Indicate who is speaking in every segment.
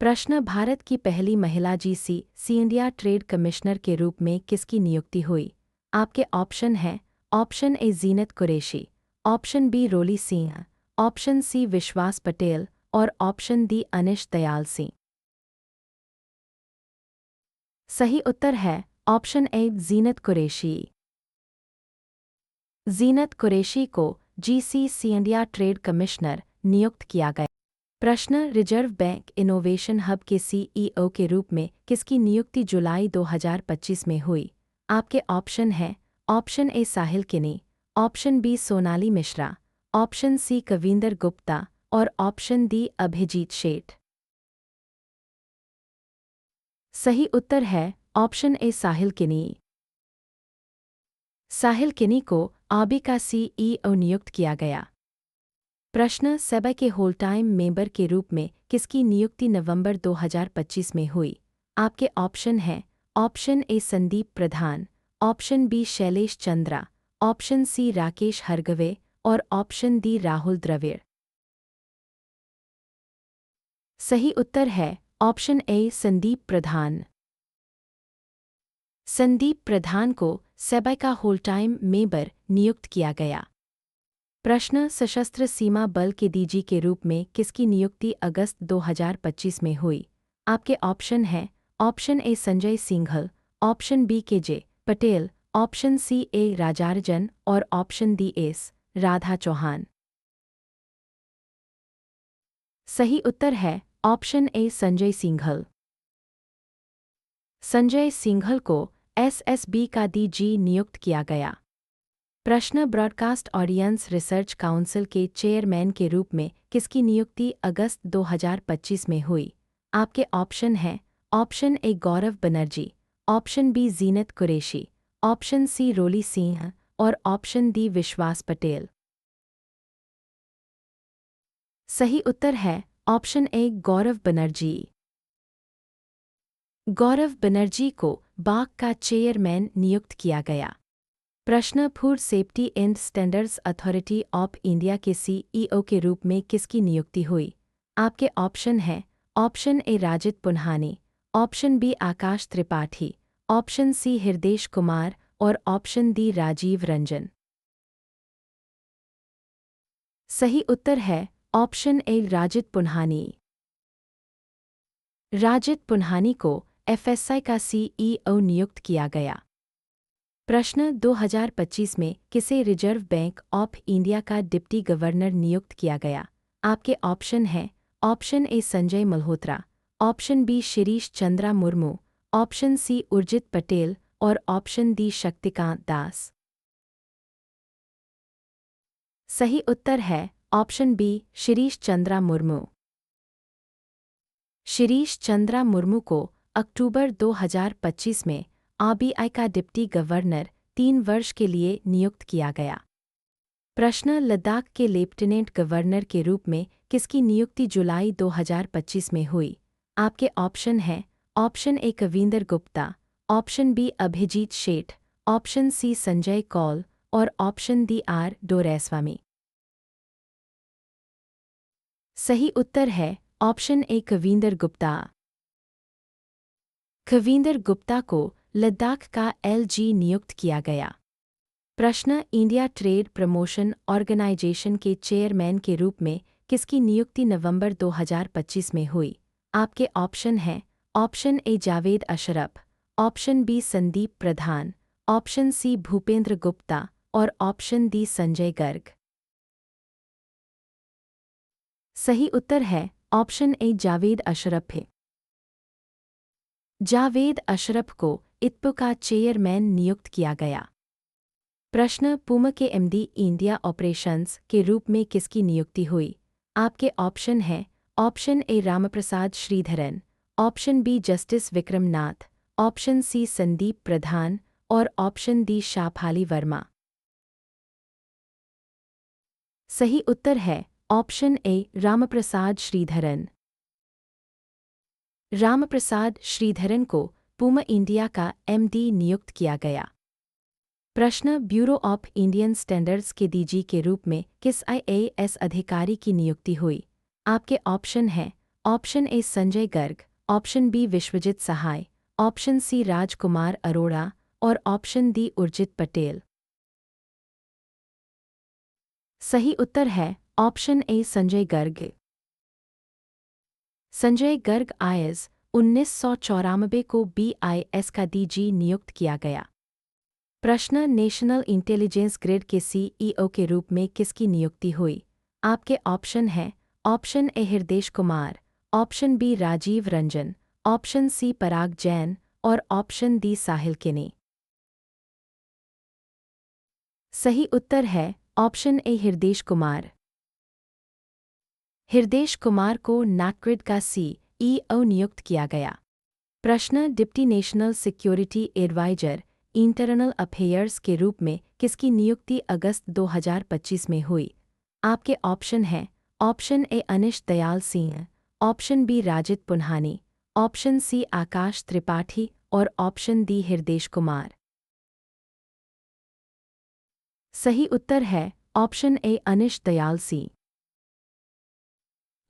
Speaker 1: प्रश्न भारत की पहली महिला सी इंडिया ट्रेड कमिश्नर के रूप में किसकी नियुक्ति हुई? आपके ऑप्शन हैं option A Zeenat Qureshi, option B Roli Singh, option C Vishwas Patel और ऑप्शन डी अनिश दयाल सिंह। सही उत्तर है ऑप्शन ए जीनत कुरैशी। जीनत कुरैशी को सी इंडिया ट्रेड कमिश्नर नियुक्त किया गया। प्रश्न रिजर्व बैंक इनोवेशन हब के सीईओ के रूप में किसकी नियुक्ति जुलाई 2025 में हुई? आपके ऑप्शन हैं option A Sahil Kini, option B Sonali Mishra, option C Kavinder Gupta और ऑप्शन डी अभिजीत शेठ। सही उत्तर है ऑप्शन ए साहिल किनी। साहिल किनी को आबी का सीईओ नियुक्त किया गया। प्रश्न सेबा के होल टाइम मेंबर के रूप में किसकी नियुक्ति नवंबर 2025 में हुई? आपके ऑप्शन हैं option A Sandeep Pradhan, option B Shailesh Chandra, option C Rakesh Hargave और ऑप्शन डी राहुल द्रविड़। सही उत्तर है ऑप्शन ए संदीप प्रधान। संदीप प्रधान को सेबा का होल टाइम मेंबर नियुक्त किया गया। प्रश्न सशस्त्र सीमा बल के डीजी के रूप में किसकी नियुक्ति अगस्त 2025 में हुई? आपके ऑप्शन हैं option A Sanjay Singhal, option B K J Patel, option C A Rajarjan और option D S Radha Chauhan. सही उत्तर है ऑप्शन ए संजय सिंघल। संजय सिंघल को एसएसबी का डीजी नियुक्त किया गया। प्रश्न ब्रॉडकास्ट ऑडियंस रिसर्च काउंसिल के चेयरमैन के रूप में किसकी नियुक्ति अगस्त 2025 में हुई? आपके ऑप्शन हैं option A Gaurav Banerjee, option B Zeenat Qureshi, option C Roli Singh और ऑप्शन डी विश्वास पटेल। सही उत्तर है ऑप्शन ए गौरव बनर्जी। गौरव बनर्जी को बाक का चेयरमैन नियुक्त किया गया। प्रश्न food safety and standards authority of India के सीईओ के रूप में किसकी नियुक्ति हुई? आपके ऑप्शन हैं option A Rajit Punhani, option B Akash Tripathi, option C Hridesh Kumar और ऑप्शन डी राजीव रंजन। सही उत्तर है ऑप्शन ए राजित पुन्हानी। राजित पुन्हानी को एफएसआई का सीईओ नियुक्त किया गया। प्रश्न 2025 में किसे रिजर्व बैंक ऑफ इंडिया का डिप्टी गवर्नर नियुक्त किया गया? आपके ऑप्शन हैं option A Sanjay Malhotra, option B Shirish Chandra Murmu, option C Urjit Patel और ऑप्शन डी शक्तिकांत दास। सही उत्तर है ऑप्शन बी शिरीष चंद्रा मुर्मू। शिरीष चंद्रा मुर्मू को अक्टूबर 2025 में आरबीआई का डिप्टी गवर्नर 3 वर्ष के लिए नियुक्त किया गया। प्रश्न लद्दाख के लेफ्टिनेंट गवर्नर के रूप में किसकी नियुक्ति जुलाई 2025 में हुई? आपके ऑप्शन हैं option A Kavinder Gupta, option B Abhijit Sheth, option C Sanjay Kaul और ऑप्शन डी आर डोरैस्वामी। सही उत्तर है ऑप्शन ए कविंदर गुप्ता। कविंदर गुप्ता को लद्दाख का एलजी नियुक्त किया गया। प्रश्न इंडिया ट्रेड प्रमोशन ऑर्गेनाइजेशन के चेयरमैन के रूप में किसकी नियुक्ति नवंबर 2025 में हुई? आपके ऑप्शन हैं option A Javed Ashraf, option B Sandeep Pradhan, option C Bhupendra Gupta और ऑप्शन डी संजय गर्ग। सही उत्तर है ऑप्शन ए जावेद अशरफ है। जावेद अशरफ को इत्पु का चेयरमैन नियुक्त किया गया। प्रश्न पूमा के एमडी इंडिया ऑपरेशंस के रूप में किसकी नियुक्ति हुई? आपके ऑप्शन हैं option A Ramprasad Sridharan, option B justice Vikram Nath, option C Sandeep Pradhan और ऑप्शन डी शाफाली वर्मा। सही उत्तर है ऑप्शन ए रामप्रसाद श्रीधरन। रामप्रसाद श्रीधरन को पूमा इंडिया का एमडी नियुक्त किया गया। प्रश्न ब्यूरो ऑफ इंडियन स्टैंडर्ड्स के डीजी के रूप में किस आईएएस अधिकारी की नियुक्ति हुई? आपके ऑप्शन हैं option A Sanjay Garg, option B Vishwajit Sahay, option C Rajkumar Arora और ऑप्शन डी उर्जित पटेल। सही उत्तर है option A Sanjay Garg. Sanjay Garg IAS 1994 को बीआईएस का डीजी नियुक्त किया गया। प्रश्न नेशनल इंटेलिजेंस ग्रिड के सीईओ के रूप में किसकी नियुक्ति हुई? आपके ऑप्शन हैं option A Hridesh Kumar, option B Rajiv Ranjan, option C Parag Jain और ऑप्शन डी साहिल किनी। सही उत्तर है ऑप्शन ए हृदेश कुमार। हृदेश कुमार को नाकग्रिड का सीईओ नियुक्त किया गया। प्रश्न deputy national security adviser internal affairs के रूप में किसकी नियुक्ति अगस्त 2025 में हुई? आपके ऑप्शन हैं option A Anish Dayal Singh, option B Rajit Punhani, option C Akash Tripathi और ऑप्शन डी हृदेश कुमार। सही उत्तर है ऑप्शन ए अनिश दयाल सिंह।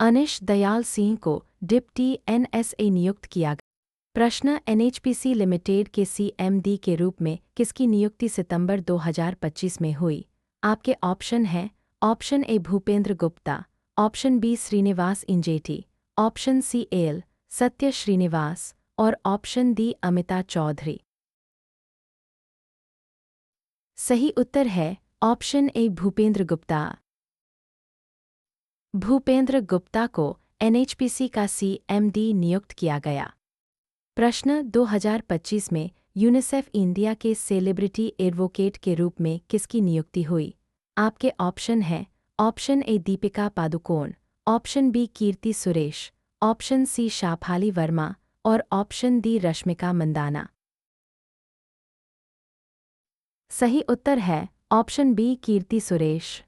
Speaker 1: अनिश दयाल सिंह को डिप्टी एनएसए नियुक्त किया गया। प्रश्न एनएचपीसी लिमिटेड के सीएमडी के रूप में किसकी नियुक्ति सितंबर 2025 में हुई? आपके ऑप्शन हैं option A Bhupendra Gupta, option B Srinivas Injeti, option C L Satya Srinivas और ऑप्शन डी अमिता चौधरी। सही उत्तर है ऑप्शन ए भूपेंद्र गुप्ता। भूपेंद्र गुप्ता को एनएचपीसी का सीएमडी नियुक्त किया गया। प्रश्न 2025 में यूनिसेफ इंडिया के सेलिब्रिटी एडवोकेट के रूप में किसकी नियुक्ति हुई? आपके ऑप्शन हैं option A Deepika Padukone, option B Keerthy Suresh, option C Shafali Verma और ऑप्शन डी रश्मिका मंदाना। सही उत्तर है ऑप्शन बी कीर्ति सुरेश।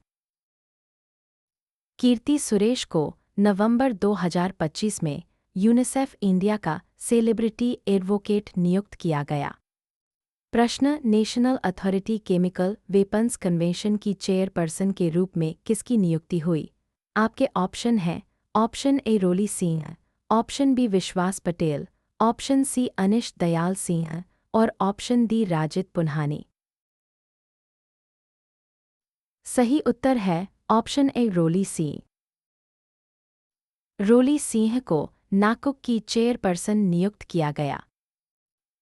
Speaker 1: कीर्ति सुरेश को नवंबर 2025 में यूनिसेफ इंडिया का सेलिब्रिटी एडवोकेट नियुक्त किया गया। प्रश्न national authority chemical weapons convention की चेयरपर्सन के रूप में किसकी नियुक्ति हुई? आपके ऑप्शन हैं option A Roli Singh, option B Vishwas Patel, option C Anish Dayal Singh और ऑप्शन डी राजित पुन्हानी। सही उत्तर है ऑप्शन ए रोली सिंह। रोली सिंह को नाकुक की चेयरपर्सन नियुक्त किया गया।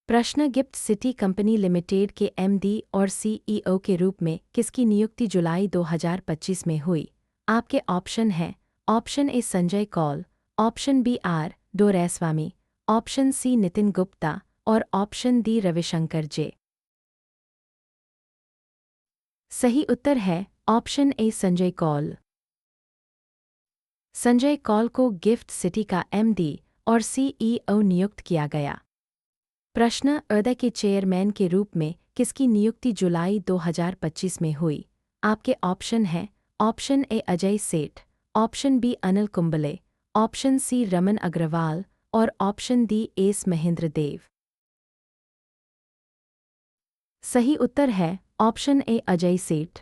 Speaker 1: प्रश्न गिफ्ट सिटी कंपनी लिमिटेड के एमडी और सीईओ के रूप में किसकी नियुक्ति जुलाई 2025 में हुई? आपके ऑप्शन हैं option A Sanjay Kaul, option B R Doraiswamy, option C Nitin Gupta और ऑप्शन डी रविशंकर जे। सही उत्तर है ऑप्शन ए संजय कौल। संजय कौल को गिफ्ट सिटी का एमडी और सीईओ नियुक्त किया गया। प्रश्न अदा के चेयरमैन के रूप में किसकी नियुक्ति जुलाई 2025 में हुई? आपके ऑप्शन हैं option A Ajay Seth, option B Anil Kumble, option C Raman Agarwal और option D S Mahendra Dev. सही उत्तर है ऑप्शन ए अजय सेठ।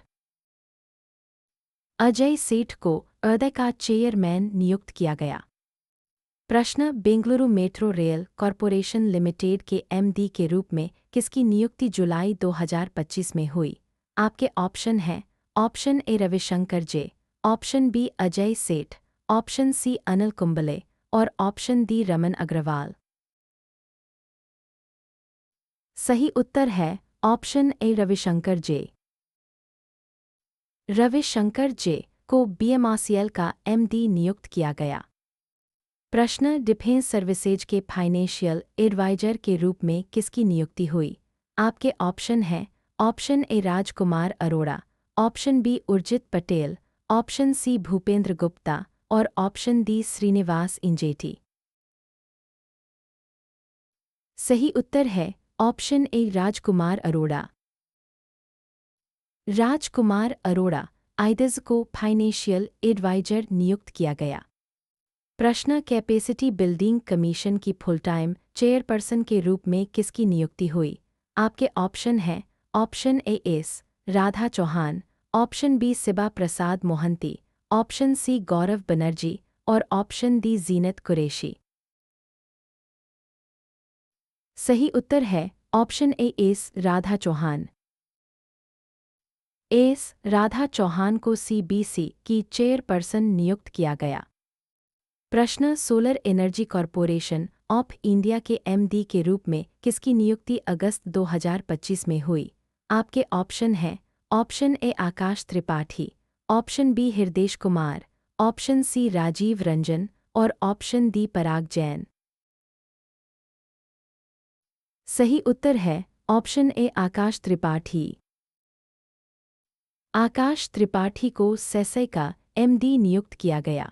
Speaker 1: अजय सेठ को अदा का चेयरमैन नियुक्त किया गया। प्रश्न Bengaluru metro rail corporation limited के एमडी के रूप में किसकी नियुक्ति जुलाई 2025 में हुई? आपके ऑप्शन हैं option A Ravishankar J, option B Ajay Seth, option सी अनिल कुंबले और ऑप्शन डी रमन अग्रवाल। सही उत्तर है option A Ravishankar J. Ravishankar J को बीएमआरसीएल का एमडी नियुक्त किया गया। प्रश्न डिफेंस सर्विसेज के फाइनेंशियल एडवाइजर के रूप में किसकी नियुक्ति हुई? आपके ऑप्शन हैं option A Rajkumar Arora, option B Urjit Patel, option C Bhupendra Gupta और ऑप्शन डी श्रीनिवास इंजेटी। सही उत्तर है option A Rajkumar Arora. Rajkumar Arora IDAS को फाइनेंशियल एडवाइजर नियुक्त किया गया। प्रश्न कैपेसिटी बिल्डिंग कमीशन की फुल टाइम चेयरपर्सन के रूप में किसकी नियुक्ति हुई? आपके ऑप्शन हैं option A S Radha Chauhan, option B Shiba Prasad Mohanty, option C Gaurav Banerjee और ऑप्शन डी जीनत कुरैशी। सही उत्तर है option A S Radha Chauhan. S Radha Chauhan को सीबीसी की चेयरपर्सन नियुक्त किया गया। प्रश्न solar energy corporation of India के एमडी के रूप में किसकी नियुक्ति अगस्त 2025 में हुई? आपके ऑप्शन हैं option A Akash Tripathi, option B Hridesh Kumar, option C Rajiv Ranjan और ऑप्शन डी पराग जैन। सही उत्तर है ऑप्शन ए आकाश त्रिपाठी। आकाश त्रिपाठी को सेसई का एमडी नियुक्त किया गया।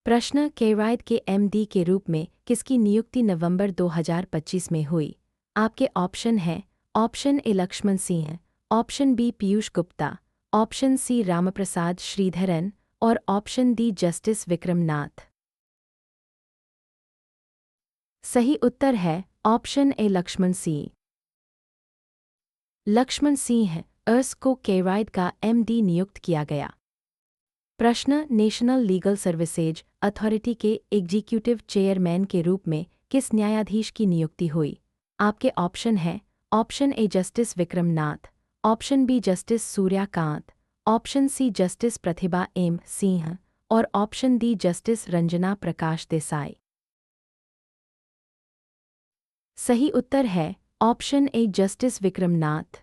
Speaker 1: प्रश्न केराइड के एमडी के रूप में किसकी नियुक्ति नवंबर 2025 में हुई? आपके ऑप्शन हैं option A Laxman Singh, option B Piyush Gupta, option C Ramprasad Sridharan और option D justice Vikram Nath. सही उत्तर है ऑप्शन ए लक्ष्मण सिंह। लक्ष्मण सिंह अर्स को केराइड का एमडी नियुक्त किया गया। प्रश्न नेशनल लीगल सर्विसेज अथॉरिटी के एग्जीक्यूटिव चेयरमैन के रूप में किस न्यायाधीश की नियुक्ति हुई? आपके ऑप्शन हैं option A justice Vikram Nath, option B justice Suryakant, option C justice Pratibha M Singh और option D justice Ranjana Prakash Desai. सही उत्तर है option A justice Vikram Nath.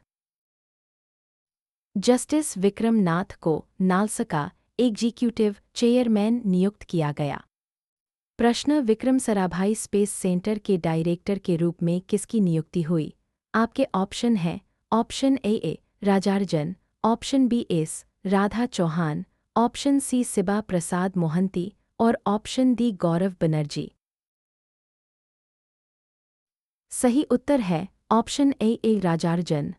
Speaker 1: Justice Vikram Nath को नालसा का एग्जीक्यूटिव चेयरमैन नियुक्त किया गया। प्रश्न विक्रम साराभाई स्पेस सेंटर के डायरेक्टर के रूप में किसकी नियुक्ति हुई? आपके ऑप्शन हैं option A Rajarajan, option B S Radha Chauhan, option C सिबा Prasad Mohanty और ऑप्शन डी गौरव बनर्जी। सही उत्तर है ऑप्शन ए राजार्जन।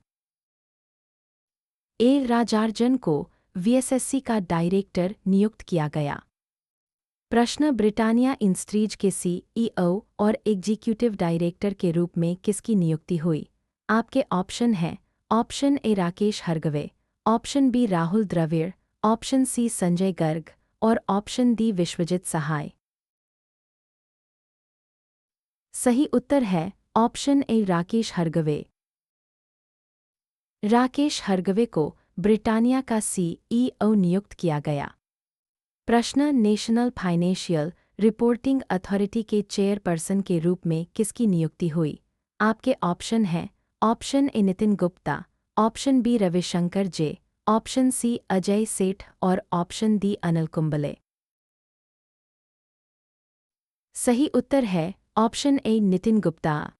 Speaker 1: ए राजार्जन को वीएसएससी का डायरेक्टर नियुक्त किया गया। प्रश्न ब्रिटानिया इंडस्ट्रीज के सीईओ और एग्जीक्यूटिव डायरेक्टर के रूप में किसकी नियुक्ति हुई? आपके ऑप्शन हैं option A Rakesh Hargave, option B Rahul Dravid, option C Sanjay Garg और ऑप्शन डी विश्वजीत सहाय। सही उत्तर है ऑप्शन ए राकेश हरगवे। राकेश हरगवे को ब्रिटानिया का सीईओ नियुक्त किया गया। प्रश्न नेशनल फाइनेंशियल रिपोर्टिंग अथॉरिटी के चेयरपर्सन के रूप में किसकी नियुक्ति हुई? आपके ऑप्शन हैं ऑप्शन ए Nitin Gupta, option B Ravishankar J, option C Ajay सेठ और ऑप्शन डी अनिल कुंबले। सही उत्तर है ऑप्शन ए नितिन गुप्ता।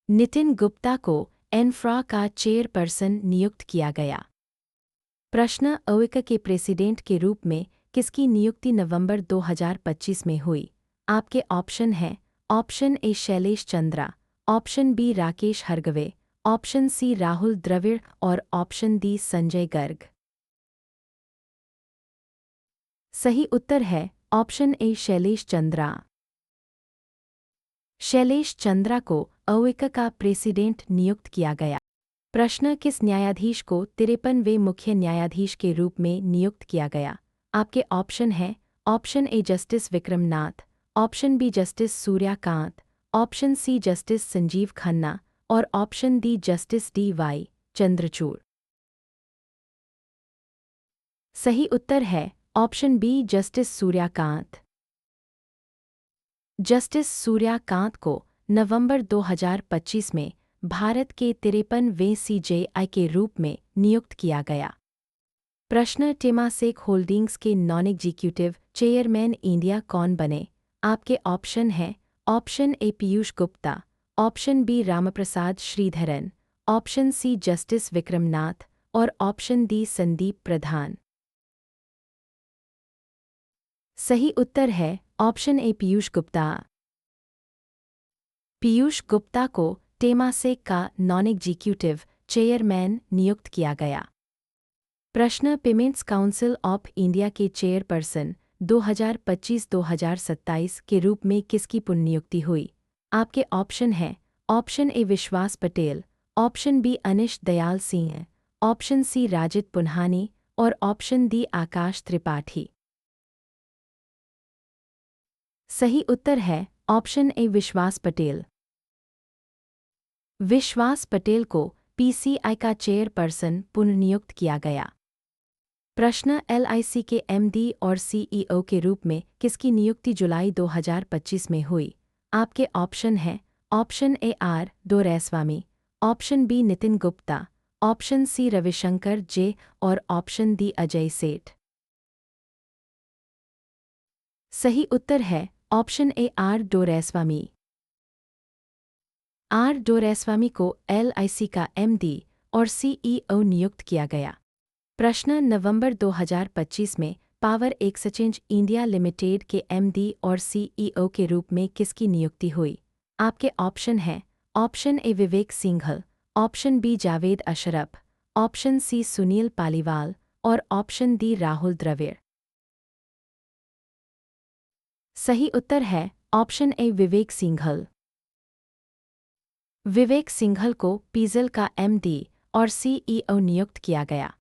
Speaker 1: नितिन गुप्ता को एनफ्रा का चेयरपर्सन नियुक्त किया गया। प्रश्न ओइका के प्रेसिडेंट के रूप में किसकी नियुक्ति नवंबर 2025 में हुई? आपके ऑप्शन हैं option A Shailesh Chandra, option B Rakesh Hargave, option C Rahul Dravid और ऑप्शन डी संजय गर्ग। सही उत्तर है ऑप्शन ए शैलेश चंद्रा। शैलेश चंद्रा को ओइका का प्रेसिडेंट नियुक्त किया गया। प्रश्न किस न्यायाधीश को 53वें मुख्य न्यायाधीश के रूप में नियुक्त किया गया? आपके ऑप्शन हैं option A justice Vikram Nath, option B justice Suryakant, option C justice Sanjiv Khanna और option D justice D Y Chandrachud. सही उत्तर है option B justice Suryakant. Justice Suryakant को नवंबर 2025 में भारत के 53वें सीजेआई के रूप में नियुक्त किया गया। प्रश्न टेमासेक होल्डिंग्स के नॉन एग्जीक्यूटिव चेयरमैन इंडिया कौन बने? आपके ऑप्शन हैं option A Piyush Gupta, option B Ramprasad Sridharan, option C justice Vikram Nath और ऑप्शन डी संदीप प्रधान। सही उत्तर है ऑप्शन ए पीयूष गुप्ता। पीयूष गुप्ता को टेमासेक का नॉन एग्जीक्यूटिव चेयरमैन नियुक्त किया गया। प्रश्न पेमेंट्स काउंसिल ऑफ इंडिया के चेयरपर्सन 2025-2027 के रूप में किसकी पुनर्नियुक्ति हुई? आपके ऑप्शन हैं ऑप्शन ए विश्वास पटेल, ऑप्शन बी अनिश दयाल सिंह, ऑप्शन सी राजित पुन्हानी और ऑप्शन डी आकाश त्रिपाठी। सही उत्तर है ऑप्शन ए विश्वास पटेल। विश्वास पटेल को पीसीआई का चेयरपर्सन पुनर्नियुक्त किया गया। प्रश्न एलआईसी के एमडी और सीईओ के रूप में किसकी नियुक्ति जुलाई 2025 में हुई? आपके ऑप्शन हैं option A R Doraiswamy, option B Nitin Gupta, option C Ravishankar J और ऑप्शन डी अजय सेठ। सही उत्तर है option A R Doraiswamy. R Doraiswamy को एलआईसी का एमडी और सीईओ नियुक्त किया गया। प्रश्न नवंबर 2025 में पावर एक्सचेंज इंडिया लिमिटेड के एमडी और सीईओ के रूप में किसकी नियुक्ति हुई? आपके ऑप्शन हैं option A Vivek Singhal, option B Javed Ashraf, option C Sunil Paliwal और ऑप्शन डी राहुल द्रविड़। सही उत्तर है ऑप्शन ए विवेक सिंघल। विवेक सिंघल को पीजल का एमडी और सीईओ नियुक्त किया गया।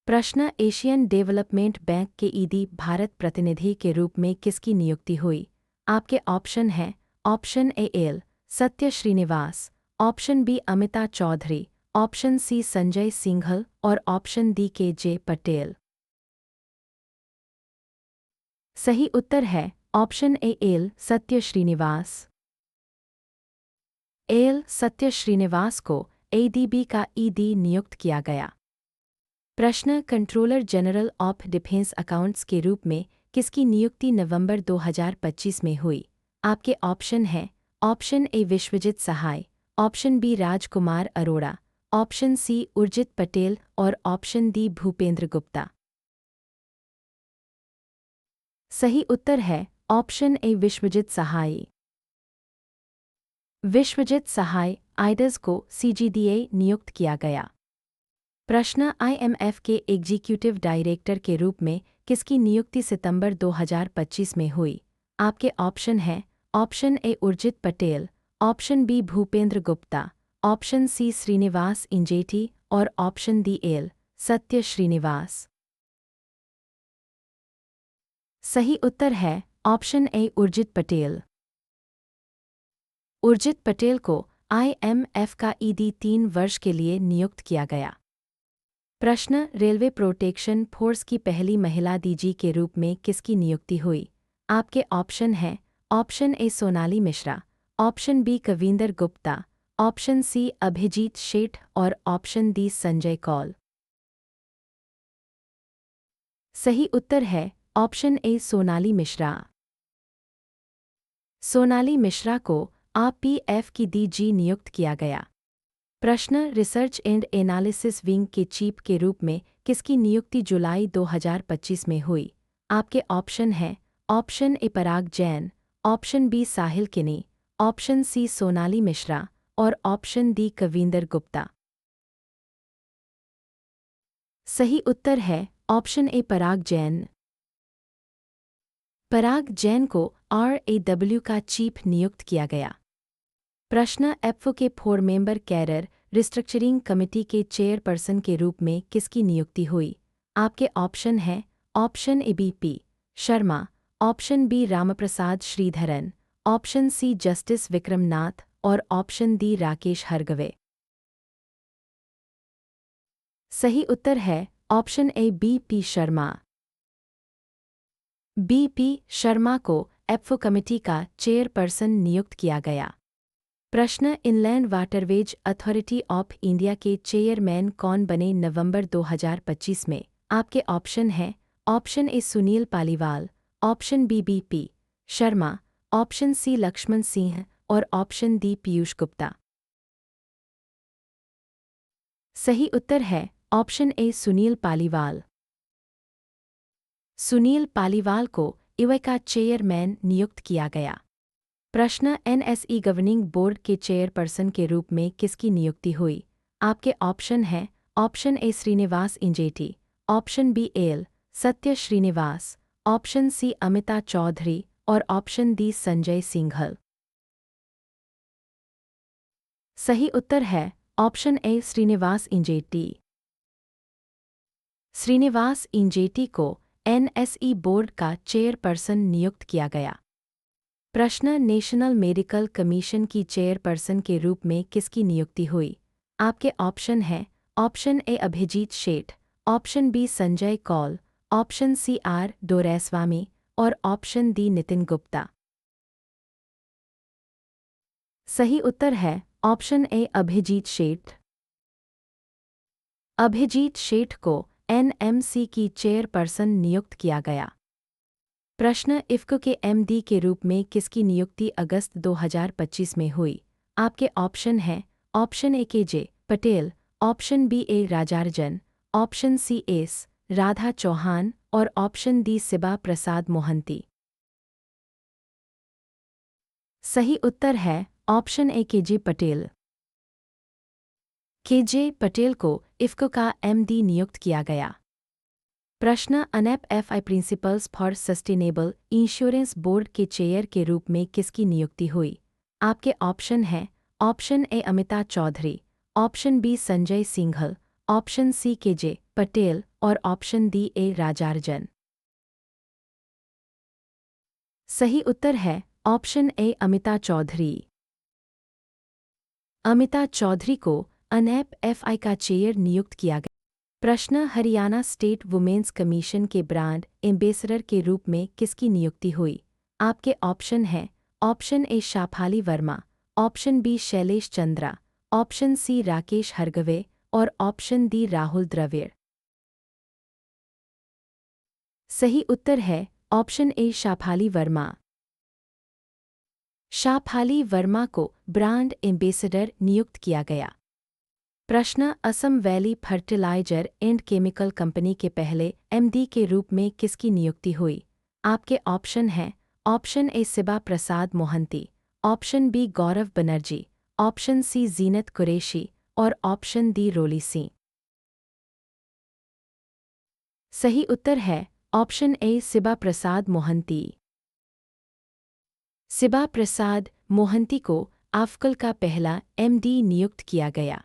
Speaker 1: प्रश्न एशियन डेवलपमेंट बैंक के ईडी भारत प्रतिनिधि के रूप में किसकी नियुक्ति हुई? आपके ऑप्शन हैं option A L Satya Srinivas, option B Amita Chaudhary, option C Sanjay Singhal और ऑप्शन डी के जे पटेल। सही उत्तर है option A L Satya Srinivas. L Satya Srinivas को एडीबी का ईडी नियुक्त किया गया। प्रश्न controller general of defence accounts के रूप में किसकी नियुक्ति नवंबर 2025 में हुई? आपके ऑप्शन हैं option A Vishwajeet Sahay, option B Rajkumar Arora, option C Urjit Patel और ऑप्शन डी भूपेंद्र गुप्ता। सही उत्तर है option A Vishwajeet Sahay. Vishwajeet Sahay IDAS को सीजीडीए नियुक्त किया गया। प्रश्न आईएमएफ के एग्जीक्यूटिव डायरेक्टर के रूप में किसकी नियुक्ति सितंबर 2025 में हुई? आपके ऑप्शन हैं option A Urjit Patel, option B Bhupendra Gupta, option C Srinivas Injeti और option D L Satya Srinivas. सही उत्तर है ऑप्शन ए उर्जित पटेल। उर्जित पटेल को आईएमएफ का ईडी 3 वर्ष के लिए नियुक्त किया गया। प्रश्न रेलवे प्रोटेक्शन फोर्स की पहली महिला डीजी के रूप में किसकी नियुक्ति हुई? आपके ऑप्शन हैं option A Sonali Mishra, option B Kavinder Gupta, option C Abhijit Sheth और ऑप्शन डी संजय कौल। सही उत्तर है ऑप्शन ए सोनाली मिश्रा। सोनाली मिश्रा को आरपीएफ की डीजी नियुक्त किया गया। प्रश्न रिसर्च एंड एनालिसिस विंग के चीफ के रूप में किसकी नियुक्ति जुलाई 2025 में हुई? आपके ऑप्शन हैं option A Parag Jain, option B Sahil Kini, option सी सोनाली मिश्रा और ऑप्शन डी कविंदर गुप्ता। सही उत्तर है ऑप्शन ए पराग जैन। पराग जैन को आरएडब्ल्यू का चीफ नियुक्त किया गया। प्रश्न एफओ के 4 मेंबर कैरियर रिस्ट्रक्चरिंग कमेटी के चेयरपर्सन के रूप में किसकी नियुक्ति हुई? आपके ऑप्शन हैं option A BP Sharma, option B Ramprasad Sridharan, option C justice Vikramnath और ऑप्शन डी राकेश हरगवे। सही उत्तर है option A BP Sharma. BP Sharma को एफओ कमेटी का चेयरपर्सन नियुक्त किया गया। प्रश्न Inland Waterways Authority of India के चेयरमैन कौन बने नवंबर 2025 में? आपके ऑप्शन हैं option A Sunil Paliwal, option B BP Sharma, option C Laxman Singh और ऑप्शन डी पीयूष गुप्ता। सही उत्तर है ऑप्शन ए सुनील पालीवाल। सुनील पालीवाल को इवे का चेयरमैन नियुक्त किया गया। प्रश्न एनएसई गवर्निंग बोर्ड के चेयरपर्सन के रूप में किसकी नियुक्ति हुई? आपके ऑप्शन हैं option A Srinivas Injeti, option B L Satya Srinivas, option C Amita Chaudhary और ऑप्शन डी संजय सिंघल। सही उत्तर है ऑप्शन ए श्रीनिवास इंजेटी। श्रीनिवास इंजेटी को एनएसई बोर्ड का चेयरपर्सन नियुक्त किया गया। प्रश्न नेशनल मेडिकल कमीशन की चेयरपर्सन के रूप में किसकी नियुक्ति हुई? आपके ऑप्शन हैं option A Abhijit Sheth, option B Sanjay Kaul, option C R Doraiswamy और ऑप्शन डी नितिन गुप्ता। सही उत्तर है ऑप्शन ए अभिजीत शेठ। अभिजीत शेठ को एनएमसी की चेयरपर्सन नियुक्त किया गया। प्रश्न इफ्को के एमडी के रूप में किसकी नियुक्ति अगस्त 2025 में हुई? आपके ऑप्शन हैं option A K Patel, option B A Rajarajan, option C S Radha Chauhan और ऑप्शन डी सिबा प्रसाद मोहंती। सही उत्तर है ऑप्शन ए के पटेल। के पटेल को इफ्को का एमडी नियुक्त किया गया। प्रश्न UNEP FI principles for sustainable insurance board के चेयर के रूप में किसकी नियुक्ति हुई? आपके ऑप्शन हैं option A Amita Chaudhary, option B Sanjay Singhal, option C K Patel और ऑप्शन डी ए राजार्जन। सही उत्तर है ऑप्शन ए अमिता चौधरी। अमिता चौधरी को एनएपएफआई का चेयर नियुक्त किया गया। प्रश्न हरियाणा स्टेट वुमेन्स कमीशन के ब्रांड एम्बेसडर के रूप में किसकी नियुक्ति हुई? आपके ऑप्शन हैं option A Shafali Verma, option B Shailesh Chandra, option C Rakesh Hargave और ऑप्शन डी राहुल द्रविड़। सही उत्तर है ऑप्शन ए शाफाली वर्मा। शाफाली वर्मा को ब्रांड एम्बेसडर नियुक्त किया गया। प्रश्न Assam valley fertiliser and chemical company के पहले एमडी के रूप में किसकी नियुक्ति हुई? आपके ऑप्शन हैं option A Siba Prasad Mohanty, option B Gaurav Banerjee, option C Zeenat Qureshi और ऑप्शन डी रोली सिंह। सही उत्तर है ऑप्शन ए सिबा प्रसाद मोहंती। सिबा प्रसाद मोहंती को आफकल का पहला एमडी नियुक्त किया गया।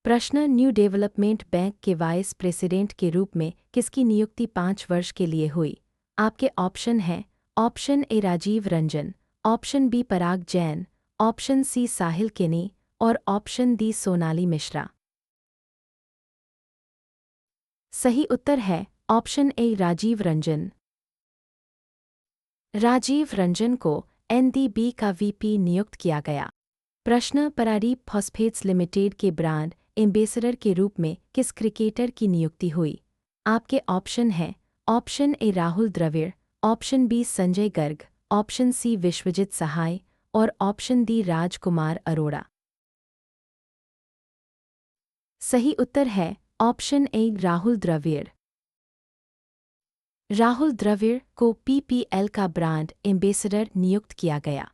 Speaker 1: प्रश्न न्यू डेवलपमेंट बैंक के वाइस प्रेसिडेंट के रूप में किसकी नियुक्ति 5 वर्ष के लिए हुई? आपके ऑप्शन हैं option A Rajiv Ranjan, option B Parag Jain, option C Sahil Kini और ऑप्शन डी सोनाली मिश्रा। सही उत्तर है ऑप्शन ए राजीव रंजन। राजीव रंजन को एनडीबी का वीपी नियुक्त किया गया। प्रश्न पराडीप फॉस्फेट्स लिमिटेड के ब्रांड एम्बेसडर के रूप में किस क्रिकेटर की नियुक्ति हुई? आपके ऑप्शन हैं option A Rahul Dravid, option B Sanjay Garg, option C Vishwajeet Sahay और ऑप्शन डी राजकुमार अरोड़ा। सही उत्तर है ऑप्शन ए राहुल द्रविड़। राहुल द्रविड़ को पीपीएल का ब्रांड एम्बेसडर नियुक्त किया गया।